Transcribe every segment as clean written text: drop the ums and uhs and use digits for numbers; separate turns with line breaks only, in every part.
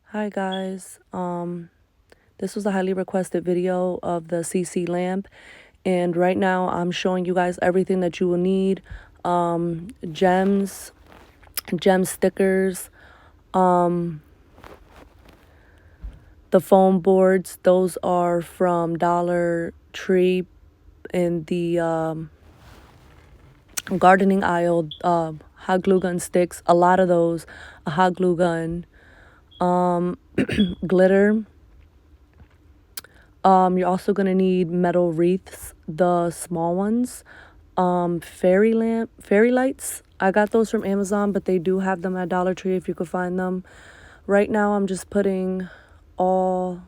Hi guys. This was a highly requested video of the CC lamp, and right now I'm showing you guys everything that you will need. Gems, gem stickers, the foam boards, those are from Dollar Tree in the gardening aisle. Hot glue gun sticks, a lot of those, a hot glue gun, glitter. You're also gonna need metal wreaths, the small ones. Fairy lights. I got those from Amazon, but they do have them at Dollar Tree if you could find them. Right now, I'm just putting all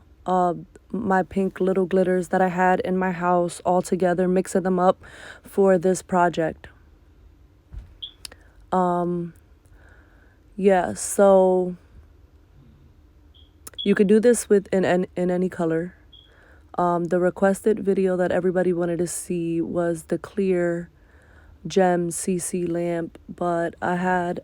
my pink little glitters that I had in my house all together, mixing them up for this project. Yeah, so you could do this with in any color. The requested video that everybody wanted to see was the clear gem CC lamp, but I had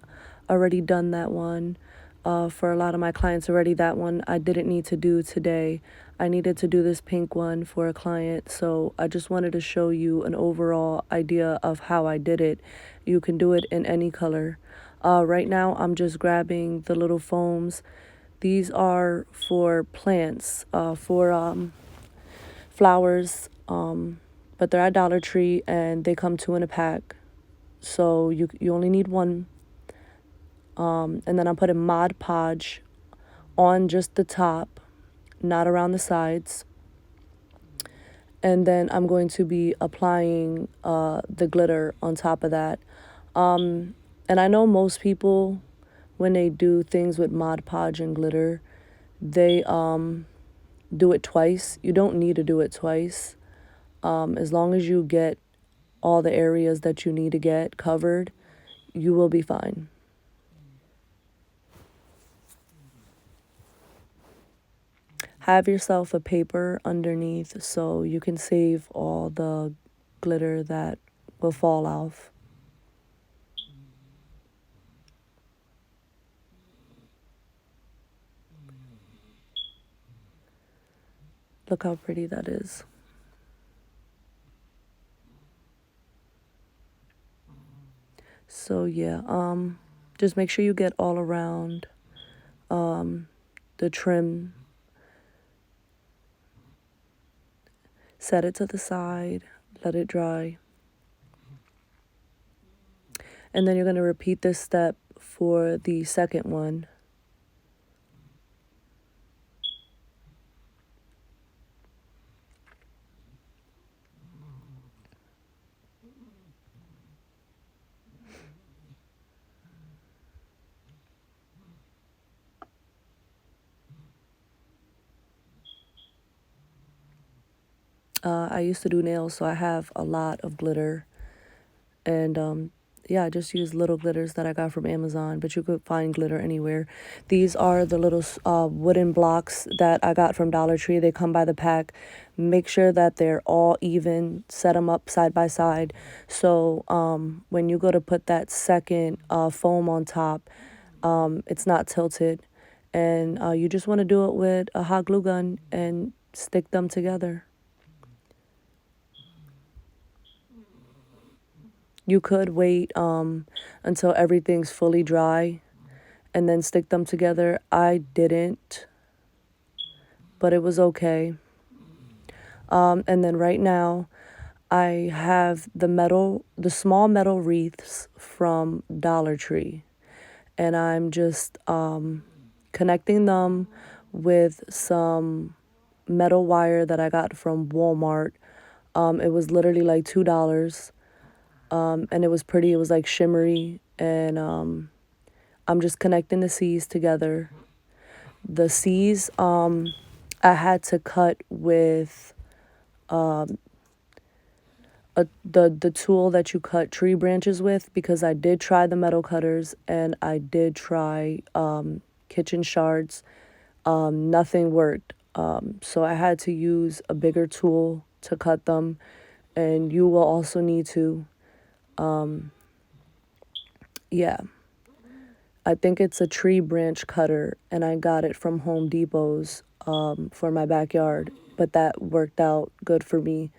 already done that one for a lot of my clients already. That one I didn't need to do today. I needed to do this pink one for a client, so I just wanted to show you an overall idea of how I did it. You can do it in any color. Right now I'm just grabbing the little foams. These are for plants, for flowers, but they're at Dollar Tree and they come two in a pack. So you only need one. And then I'm putting Mod Podge on just the top, not around the sides. And then I'm going to be applying the glitter on top of that. And I know most people, when they do things with Mod Podge and glitter, they do it twice. You don't need to do it twice. As long as you get all the areas that you need to get covered, you will be fine. Have yourself a paper underneath so you can save all the glitter that will fall off. Look how pretty that is. So yeah, just make sure you get all around the trim. Set it to the side, let it dry. And then you're going to repeat this step for the second one. I used to do nails, so I have a lot of glitter. And yeah, I just use little glitters that I got from Amazon, but you could find glitter anywhere. These are the little wooden blocks that I got from Dollar Tree. They come by the pack. Make sure that they're all even. Set them up side by side. So when you go to put that second foam on top, it's not tilted. And you just want to do it with a hot glue gun and stick them together. You could wait until everything's fully dry and then stick them together. I didn't, but it was okay. And then right now, I have the small metal wreaths from Dollar Tree, and I'm just connecting them with some metal wire that I got from Walmart. It was literally like $2. And it was pretty. It was like shimmery, and I'm just connecting the C's together. The C's, I had to cut with the tool that you cut tree branches with, because I did try the metal cutters and I did try kitchen shards. Nothing worked. So I had to use a bigger tool to cut them, and you will also need to. Yeah. I think it's a tree branch cutter, and I got it from Home Depot's for my backyard, but that worked out good for me.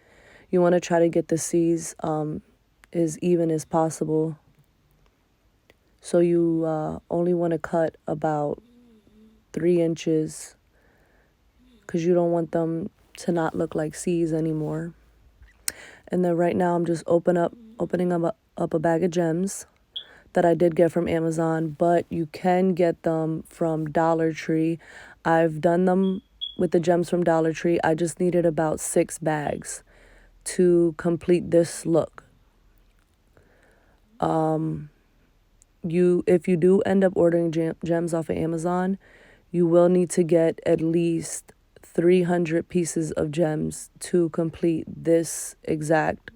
You want to try to get the C's as even as possible. So you only want to cut about 3 inches because you don't want them to not look like C's anymore. And then right now I'm just opening up a bag of gems that I did get from Amazon, but you can get them from Dollar Tree. I've done them with the gems from Dollar Tree. I just needed about 6 bags to complete this look. If you do end up ordering gems off of Amazon, you will need to get at least 300 pieces of gems to complete this exact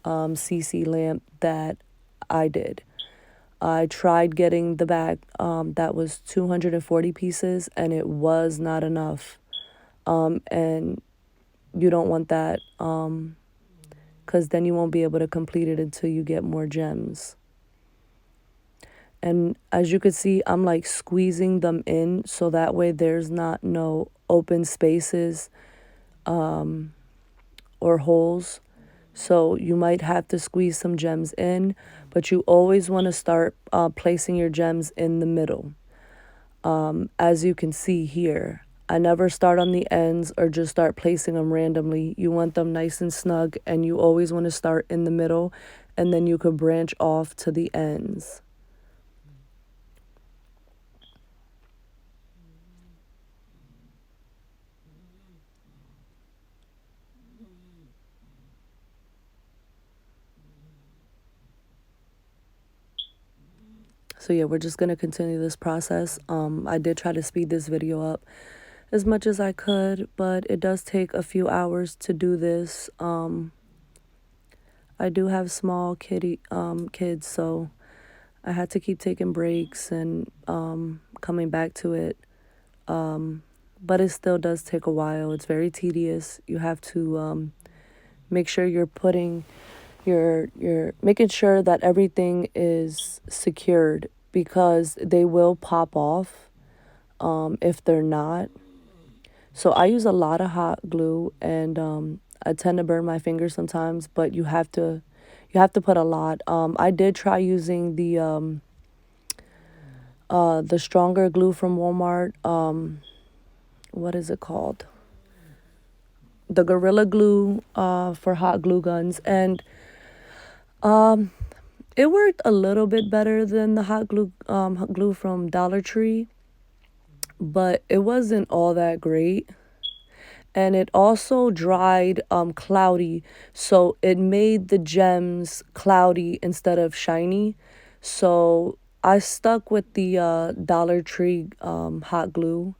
CC lamp that I did. I tried getting the bag that was 240 pieces, and it was not enough. And you don't want that because then you won't be able to complete it until you get more gems. And as you could see, I'm like squeezing them in so that way there's not no open spaces or holes. So you might have to squeeze some gems in, but you always want to start placing your gems in the middle. As you can see here, I never start on the ends or just start placing them randomly. You want them nice and snug, and you always want to start in the middle, and then you could branch off to the ends. So yeah, we're just going to continue this process. I did try to speed this video up as much as I could, but it does take a few hours to do this. I do have small kids, so I had to keep taking breaks and coming back to it. But it still does take a while. It's very tedious. You have to make sure you're putting you're making sure that everything is secured, because they will pop off if they're not. So I use a lot of hot glue, and I tend to burn my fingers sometimes, but you have to put a lot. I did try using the stronger glue from Walmart. What is it called? The Gorilla Glue for hot glue guns, and it worked a little bit better than the hot glue from Dollar Tree, but it wasn't all that great. And it also dried cloudy, so it made the gems cloudy instead of shiny. So I stuck with the Dollar Tree hot glue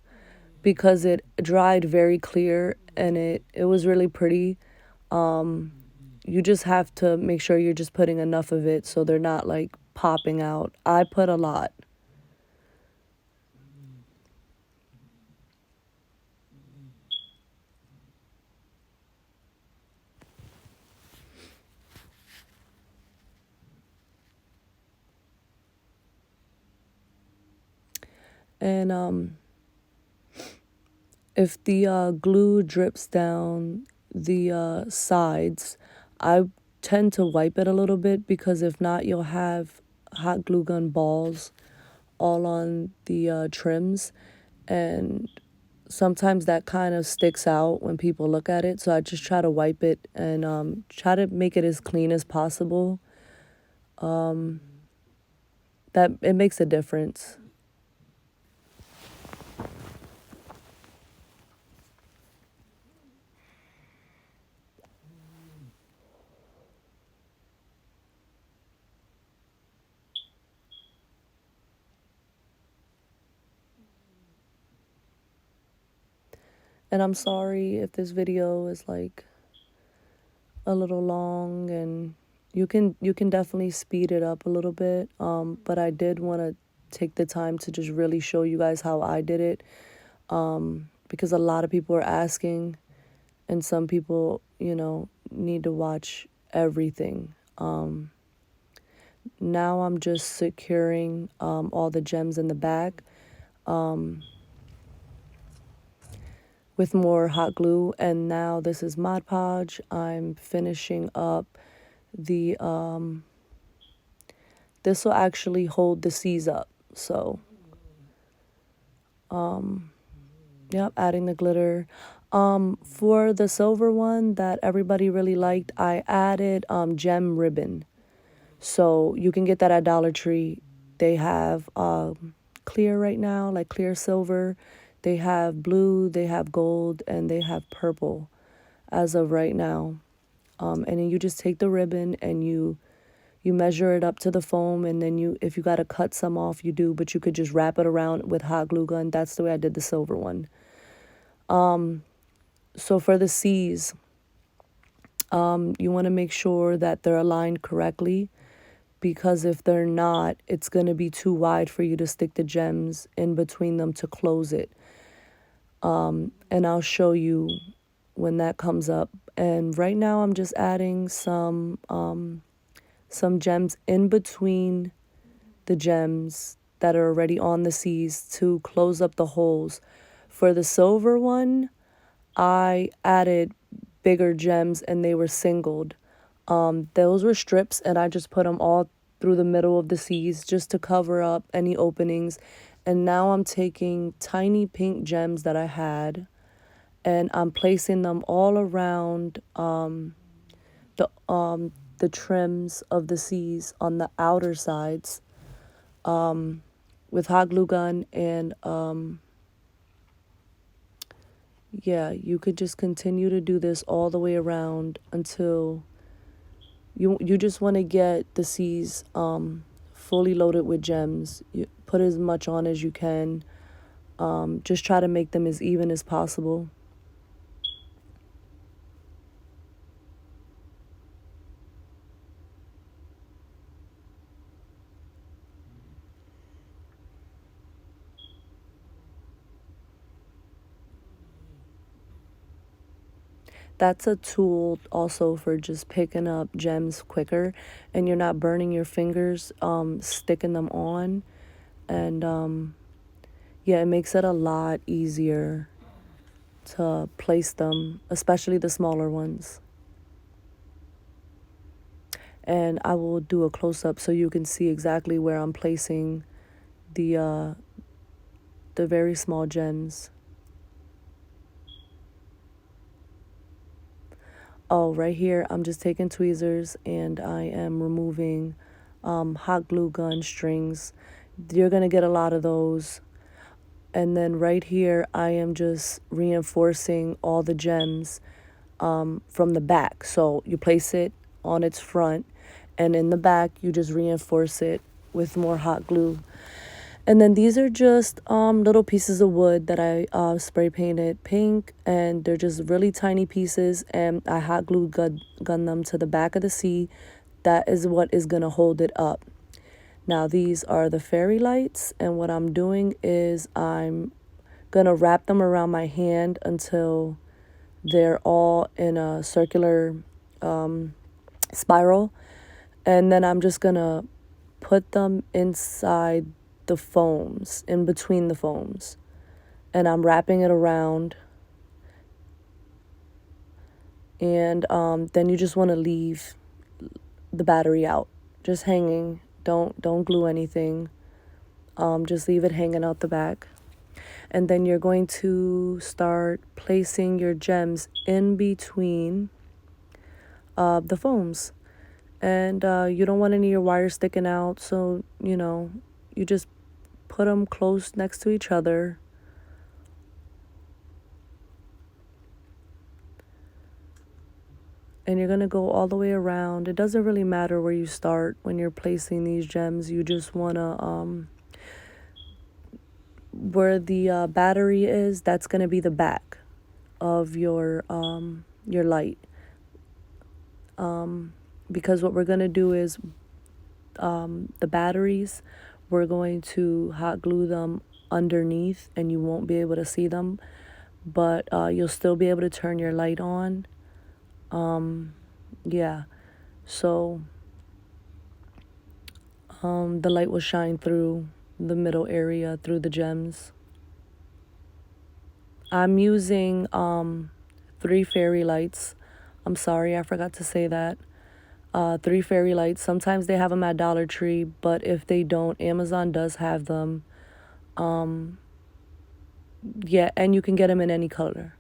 because it dried very clear, and it was really pretty. You just have to make sure you're just putting enough of it so they're not like popping out. I put a lot. And if the glue drips down the sides, I tend to wipe it a little bit, because if not, you'll have hot glue gun balls all on the trims, and sometimes that kind of sticks out when people look at it. So I just try to wipe it and try to make it as clean as possible. That it makes a difference. And I'm sorry if this video is like a little long, and you can definitely speed it up a little bit. But I did want to take the time to just really show you guys how I did it, because a lot of people are asking, and some people, need to watch everything. now I'm just securing all the gems in the back with more hot glue. And now this is Mod Podge. I'm finishing up the this will actually hold the C's up. So yep, adding the glitter. For the silver one that everybody really liked, I added gem ribbon. So you can get that at Dollar Tree. They have clear right now, like clear silver. They have blue, they have gold, and they have purple as of right now. And then you just take the ribbon and you measure it up to the foam, and then if you got to cut some off, you do, but you could just wrap it around with hot glue gun. That's the way I did the silver one. So for the C's, you want to make sure that they're aligned correctly, because if they're not, it's going to be too wide for you to stick the gems in between them to close it. And I'll show you when that comes up. And right now I'm just adding some gems in between the gems that are already on the C's to close up the holes. For the silver one, I added bigger gems and they were singled. Those were strips, and I just put them all through the middle of the C's just to cover up any openings. And now I'm taking tiny pink gems that I had, and I'm placing them all around the trims of the C's on the outer sides with hot glue gun. And yeah, you could just continue to do this all the way around until you just want to get the C's fully loaded with gems. You put as much on as you can. Just try to make them as even as possible. That's a tool also for just picking up gems quicker, and you're not burning your fingers sticking them on. And yeah, it makes it a lot easier to place them, especially the smaller ones. And I will do a close-up so you can see exactly where I'm placing the very small gems. Oh, right here, I'm just taking tweezers and I am removing hot glue gun strings. You're going to get a lot of those. And then right here, I am just reinforcing all the gems from the back. So you place it on its front, and in the back, you just reinforce it with more hot glue. And then these are just little pieces of wood that I spray painted pink, and they're just really tiny pieces, and I hot glue gun them to the back of the C. That is what is going to hold it up. Now these are the fairy lights, and what I'm doing is I'm going to wrap them around my hand until they're all in a circular spiral, and then I'm just going to put them inside the foams, in between the foams, and I'm wrapping it around. And then you just want to leave the battery out, just hanging. Don't glue anything. Just leave it hanging out the back. And then you're going to start placing your gems in between the foams. And you don't want any of your wires sticking out, so you just put them close next to each other. And you're going to go all the way around. It doesn't really matter where you start when you're placing these gems. You just want to, where the battery is, that's going to be the back of your light. Because what we're going to do is the batteries, we're going to hot glue them underneath, and you won't be able to see them, but you'll still be able to turn your light on. Yeah, so the light will shine through the middle area, through the gems. I'm using 3 fairy lights. I'm sorry, I forgot to say that. 3 fairy lights. Sometimes they have them at Dollar Tree, but if they don't, Amazon does have them. Yeah, and you can get them in any color.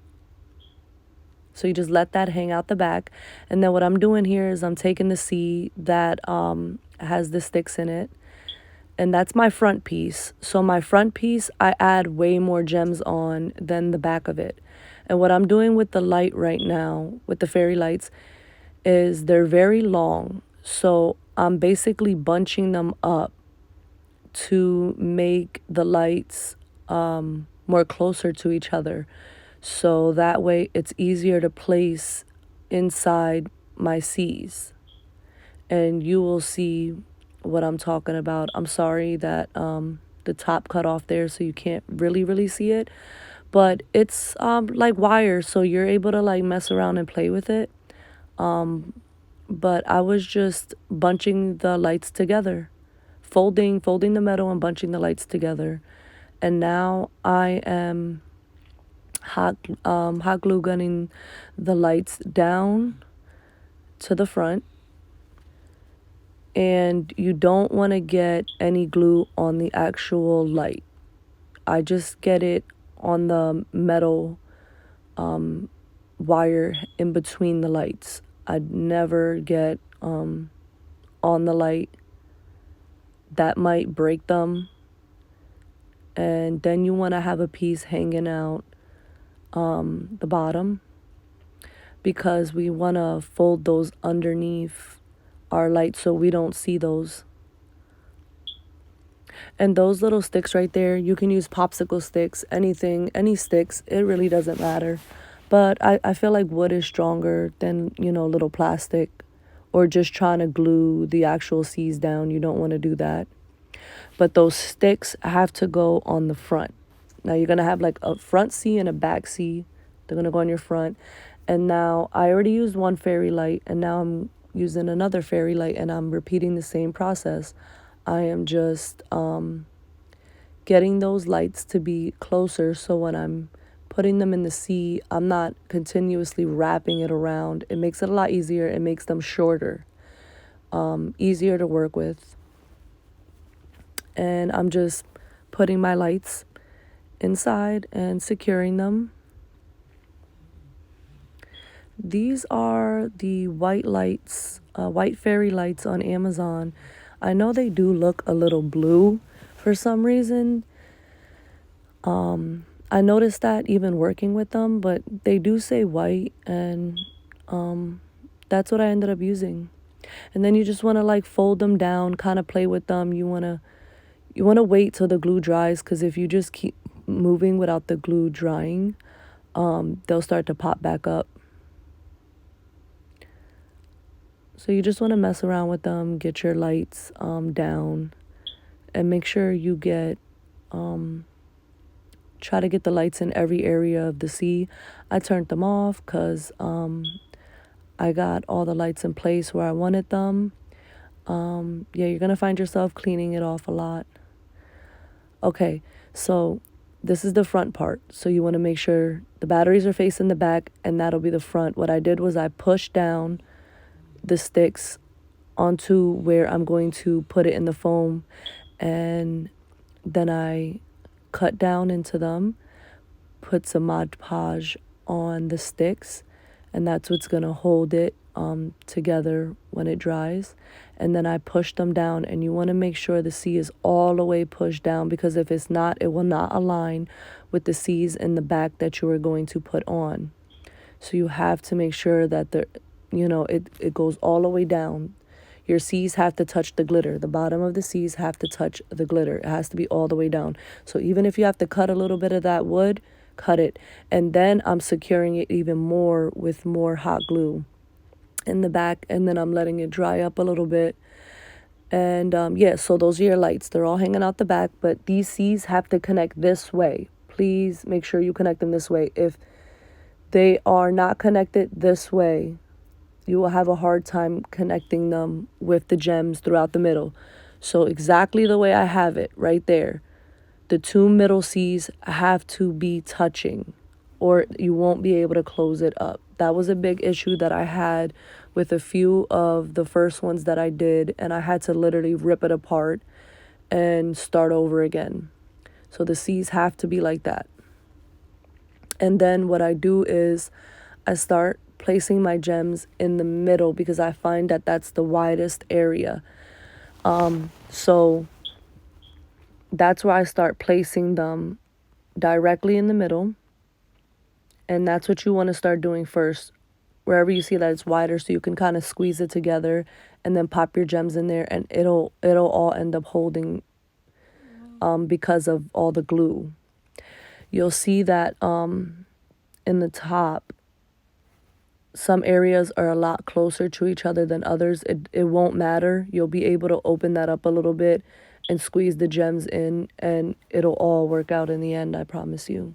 So you just let that hang out the back. And then what I'm doing here is I'm taking the C that has the sticks in it. And that's my front piece. So my front piece, I add way more gems on than the back of it. And what I'm doing with the light right now, with the fairy lights, is they're very long. So I'm basically bunching them up to make the lights more closer to each other. So that way it's easier to place inside my C's. And you will see what I'm talking about. I'm sorry that the top cut off there so you can't really see it. But it's like wire, so you're able to like mess around and play with it. But I was just bunching the lights together, folding the metal and bunching the lights together. And now I am hot glue gunning the lights down to the front. And you don't want to get any glue on the actual light. I just get it on the metal wire in between the lights. I'd never get on the light. That might break them. And then you want to have a piece hanging out the bottom, because we want to fold those underneath our lights so we don't see those. And those little sticks right there, you can use popsicle sticks, anything, any sticks. It really doesn't matter. But I feel like wood is stronger than, little plastic, or just trying to glue the actual C's down. You don't want to do that. But those sticks have to go on the front. Now you're going to have like a front C and a back C. They're going to go on your front. And now I already used one fairy light, and now I'm using another fairy light, and I'm repeating the same process. I am just getting those lights to be closer, so when I'm putting them in the C, I'm not continuously wrapping it around. It makes it a lot easier. It makes them shorter, easier to work with. And I'm just putting my lights inside and securing them. These are the white lights, white fairy lights on Amazon. I know they do look a little blue for some reason. I noticed that even working with them, but they do say white, and that's what I ended up using. And then you just want to like fold them down, kind of play with them. You want to wait till the glue dries, because if you just keep moving without the glue drying, they'll start to pop back up. So you just want to mess around with them, get your lights down, and make sure you get, try to get the lights in every area of the C. I turned them off because I got all the lights in place where I wanted them. Yeah, you're going to find yourself cleaning it off a lot. Okay, so this is the front part. So you want to make sure the batteries are facing the back, and that'll be the front. What I did was I pushed down the sticks onto where I'm going to put it in the foam, and then I cut down into them, put some Mod Podge on the sticks, and that's what's going to hold it together when it dries. And then I push them down, and you want to make sure the C is all the way pushed down, because if it's not, it will not align with the C's in the back that you are going to put on. So you have to make sure that it goes all the way down. Your C's have to touch the glitter. The bottom of the C's have to touch the glitter. It has to be all the way down. So even if you have to cut a little bit of that wood, cut it. And then I'm securing it even more with more hot glue in the back, and then I'm letting it dry up a little bit. And yeah, so those are your lights. They're all hanging out the back, but these C's have to connect this way. Please make sure you connect them this way. If they are not connected this way, you will have a hard time connecting them with the gems throughout the middle. So exactly the way I have it right there, the two middle C's have to be touching or you won't be able to close it up. That was a big issue that I had with a few of the first ones that I did, and I had to literally rip it apart and start over again. So the C's have to be like that. And then what I do is I start placing my gems in the middle because I find that that's the widest area. So that's where I start placing them directly in the middle. And that's what you want to start doing first. Wherever you see that it's wider, so you can kind of squeeze it together and then pop your gems in there, and it'll all end up holding because of all the glue. You'll see that in the top, some areas are a lot closer to each other than others. It won't matter. You'll be able to open that up a little bit and squeeze the gems in, and it'll all work out in the end, I promise you.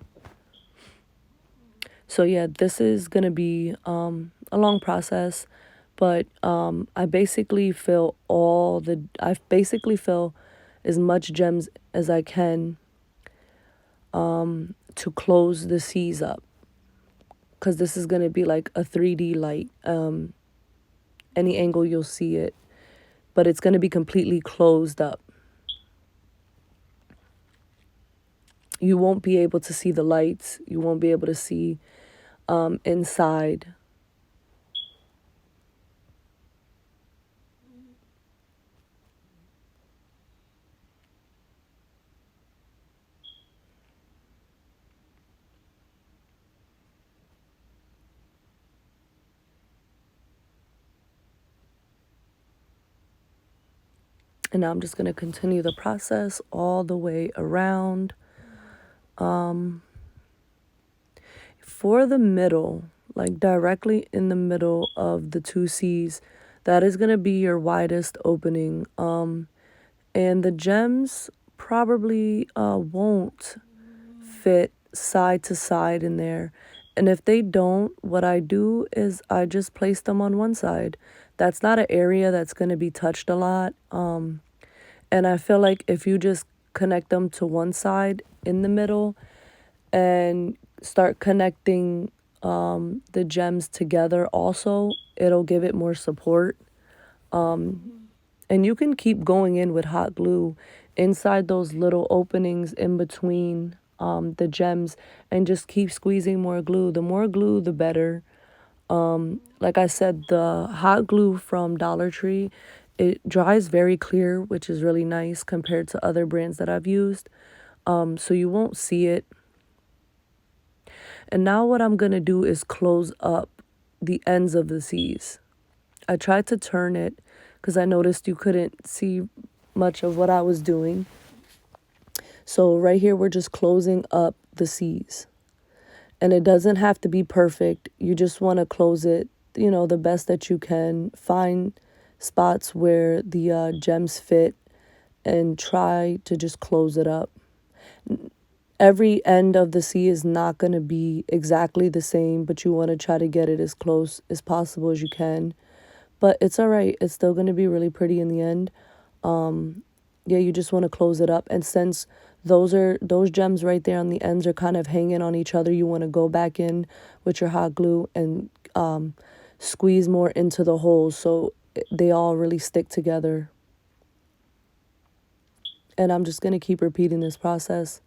So yeah, this is gonna be a long process, but I basically fill as much gems as I can to close the C's up, because this is gonna be like a 3D light. Any angle you'll see it, but it's gonna be completely closed up. You won't be able to see the lights. You won't be able to see inside. And now I'm just going to continue the process all the way around. For the middle, like directly in the middle of the two C's, that is going to be your widest opening. And the gems probably won't fit side to side in there. And if they don't, what I do is I just place them on one side. That's not an area that's going to be touched a lot. And I feel like if you just connect them to one side in the middle and start connecting the gems together also, it'll give it more support. And you can keep going in with hot glue inside those little openings in between the gems, and just keep squeezing more glue. The more glue, the better. Like I said, the hot glue from Dollar Tree, it dries very clear, which is really nice compared to other brands that I've used. So you won't see it. And now what I'm going to do is close up the ends of the C's. I tried to turn it because I noticed you couldn't see much of what I was doing. So right here, we're just closing up the C's. And it doesn't have to be perfect. You just want to close it, the best that you can. Find spots where the gems fit and try to just close it up. Every end of the C is not going to be exactly the same, but you want to try to get it as close as possible as you can. But it's all right. It's still going to be really pretty in the end. Yeah, you just want to close it up. And since those gems right there on the ends are kind of hanging on each other, you want to go back in with your hot glue and squeeze more into the holes so they all really stick together. And I'm just going to keep repeating this process.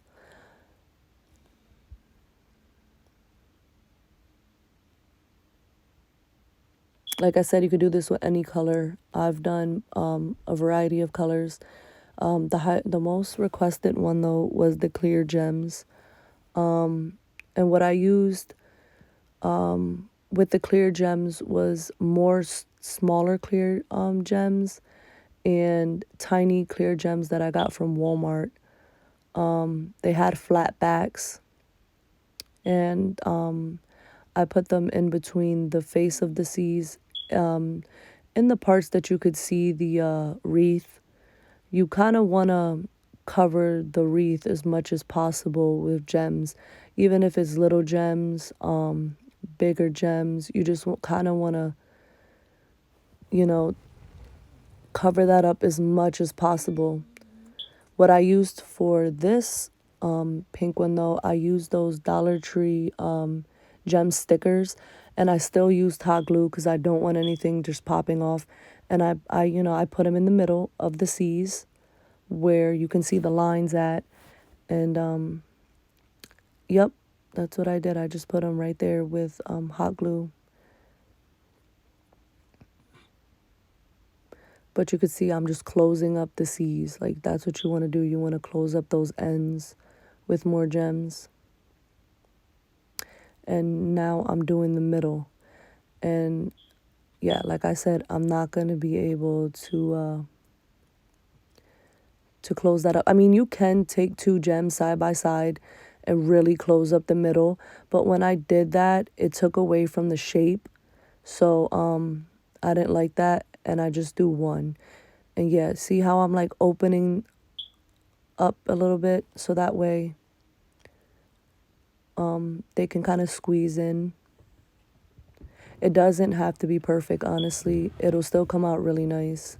Like I said, you could do this with any color. I've done a variety of colors. The most requested one, though, was the clear gems. And what I used with the clear gems was more smaller clear gems and tiny clear gems that I got from Walmart. They had flat backs, and I put them in between the face of the C's, in the parts that you could see the wreath. You kind of want to cover the wreath as much as possible with gems, even if it's little gems, bigger gems. You just kind of want to, you know, cover that up as much as possible. What I used for this pink one though, I used those Dollar Tree gem stickers, and I still used hot glue because I don't want anything just popping off. And I put them in the middle of the C's where you can see the lines at, and yep, that's what I did. I just put them right there with hot glue. But you could see I'm just closing up the C's. Like, that's what you want to do. You want to close up those ends with more gems. And now I'm doing the middle. And yeah, like I said, I'm not going to be able to close that up. I mean, you can take two gems side by side and really close up the middle, but when I did that, it took away from the shape. So I didn't like that, and I just do one. And yeah, see how I'm like opening up a little bit so that way they can kind of squeeze in. It doesn't have to be perfect, honestly. It'll still come out really nice.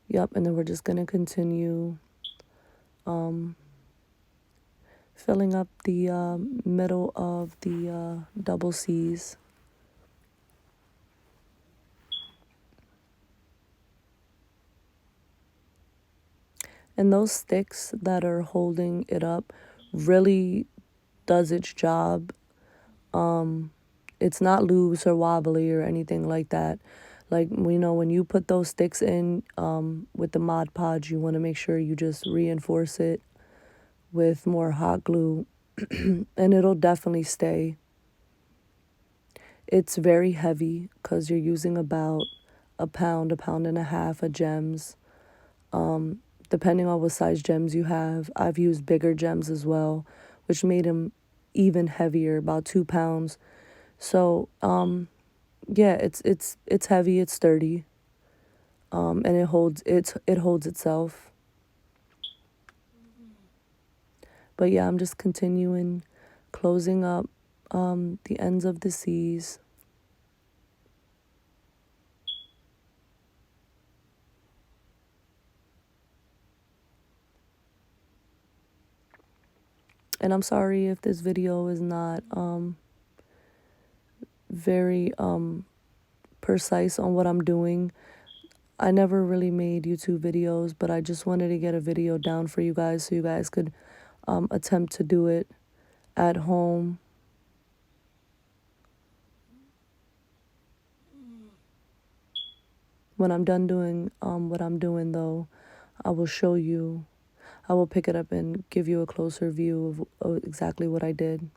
Yep, and then we're just going to continue filling up the middle of the double C's. And those sticks that are holding it up really does its job. It's not loose or wobbly or anything like that. Like, when you put those sticks in with the Mod Podge, you want to make sure you just reinforce it with more hot glue, and it'll definitely stay. It's very heavy because you're using about a pound and a half of gems. Depending on what size gems you have. I've used bigger gems as well, which made them even heavier, about 2 pounds. So yeah, it's heavy, it's sturdy, and it holds itself. But yeah, I'm just continuing closing up the ends of the C's. And I'm sorry if this video is not very precise on what I'm doing. I never really made YouTube videos, but I just wanted to get a video down for you guys so you guys could attempt to do it at home. When I'm done doing what I'm doing, though, I will show you. I will pick it up and give you a closer view of exactly what I did.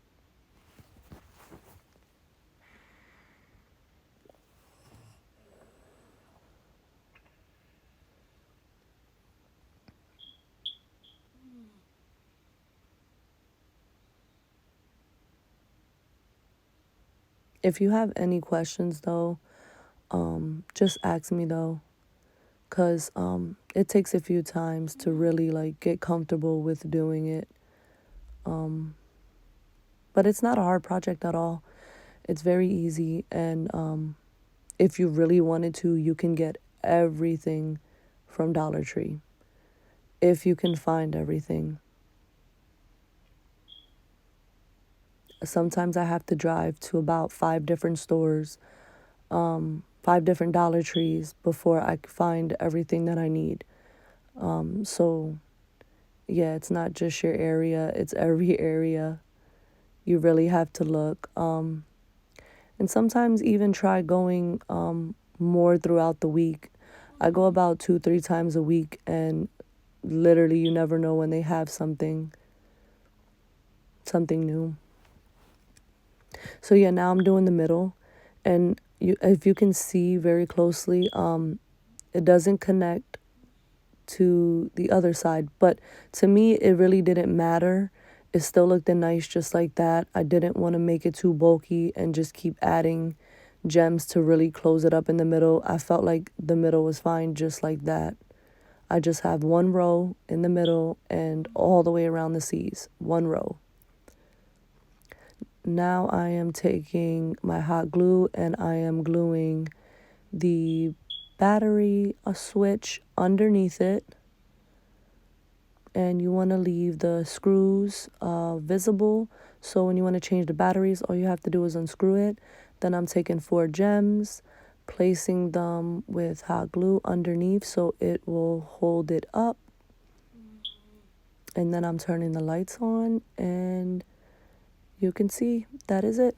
If you have any questions, though, just ask me, though, because it takes a few times to really, like, get comfortable with doing it. But it's not a hard project at all. It's very easy, and if you really wanted to, you can get everything from Dollar Tree. If you can find everything. Sometimes I have to drive to about 5 different stores, 5 different Dollar Trees before I find everything that I need. So, yeah, it's not just your area, it's every area. You really have to look. And sometimes even try going more throughout the week. I go about 2, 3 times a week, and literally you never know when they have something new. So yeah, now I'm doing the middle, and if you can see very closely, it doesn't connect to the other side, but to me it really didn't matter. It still looked nice just like that. I didn't want to make it too bulky and just keep adding gems to really close it up in the middle. I felt like the middle was fine just like that. I just have one row in the middle and all the way around the C's, one row. Now I am taking my hot glue and I am gluing the battery switch underneath it. And you want to leave the screws visible. So when you want to change the batteries, all you have to do is unscrew it. Then I'm taking 4 gems, placing them with hot glue underneath so it will hold it up. And then I'm turning the lights on and you can see that is it.